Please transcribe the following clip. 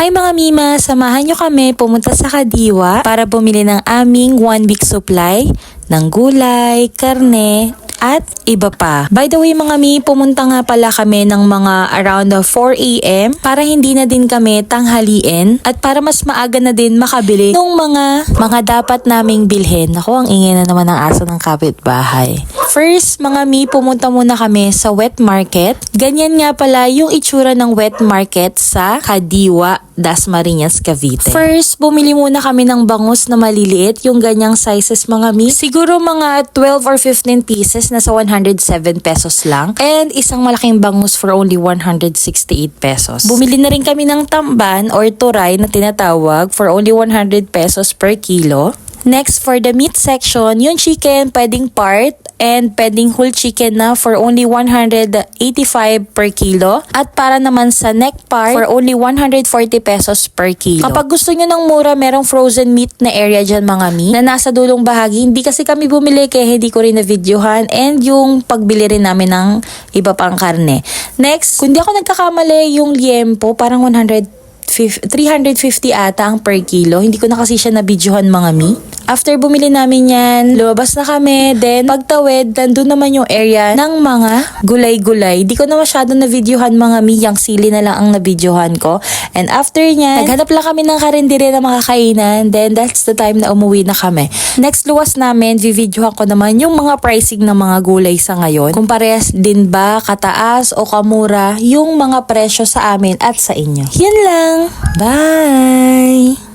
Hi mga Mima! Samahan nyo kami pumunta sa Kadiwa para bumili ng aming 1 week supply ng gulay, karne, at iba pa. By the way mga Mi, pumunta nga pala kami ng mga around 4 AM para hindi na din kami tanghaliin at para mas maaga na din makabili ng mga dapat naming bilhin. Ako, ang ingay na naman ng aso ng kapitbahay. First, mga Mi, pumunta muna kami sa wet market. Ganyan nga pala yung itsura ng wet market sa Kadiwa, Dasmariñas, Cavite. First, bumili muna kami ng bangus na maliliit, yung ganyang sizes mga Mi. Siguro mga 12 or 15 pieces, nasa 107 pesos lang. And isang malaking bangus for only 168 pesos. Bumili na rin kami ng tamban or turay na tinatawag for only 100 pesos per kilo. Next, for the meat section, yung chicken pwedeng part and pwedeng whole chicken na for only 185 per kilo. At para naman sa neck part, for only 140 pesos per kilo. Kapag gusto nyo ng mura, merong frozen meat na area dyan mga Mi, na nasa dulong bahagi. Hindi kasi kami bumili kaya hindi ko rin na-videohan, and yung pagbili rin namin ng iba pang karne. Next, kung di ako nagkakamali, yung liempo, parang 350 ata ang per kilo. Hindi ko na kasi siya na-videohan mga Mi. After bumili namin yan, lumabas na kami. Then, pagtawid, nandun naman yung area ng mga gulay-gulay. Di ko na masyado na-videohan mga Mi. Yung sili na lang ang na-videohan ko. And after nyan, naghanap lang kami ng karindire na makakainan. Then, that's the time na umuwi na kami. Next luwas namin, videohan ko naman yung mga pricing ng mga gulay sa ngayon. Kung parehas din ba, kataas o kamura, yung mga presyo sa amin at sa inyo. Yun lang. Bye!